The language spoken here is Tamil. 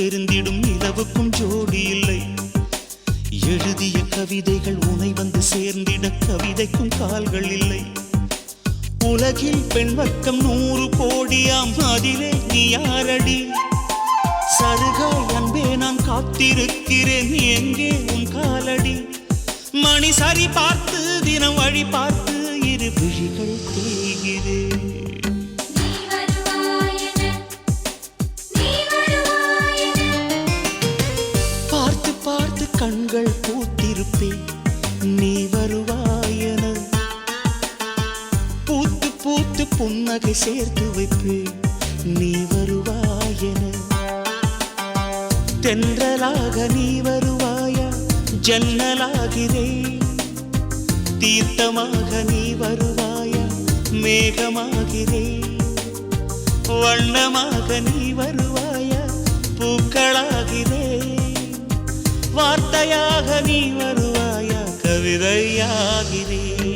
தெரிந்திடும் நிலவுக்கும் ஜோடி இல்லை. எழுதிய கவிதைகள் உனை வந்து சேர்ந்திட கவிதைக்கும் கால்கள் இல்லை. உலகில் பெண் வர்க்கம் 100 கோடியாம், அதிலே நீ யாரடி? சருகாய் அன்பே நான் காத்திருக்கிறேன், எங்கே உன் காலடி? மணி சரி பார்த்து தினம் வழி பார்த்து இரு விழிகள் தேய்கிறேன். பார்த்து பார்த்து கண்கள் பூத்திருப்பேன், நீ வருவாயென. பூத்து பூத்து புன்னகை சேர்த்து வைப்பேன், நீ வருவாயென. தென்றலாக நீ வருவாயா? ஜன்னலாகிறேன். தீர்த்தமாக நீ வருவாயா? மேகமாகிறேன். வண்ணமாக நீ வருவாயா? பூக்களாகிறேன். வார்த்தையாக நீ வருவாயா? கவிதையாகிறேன்.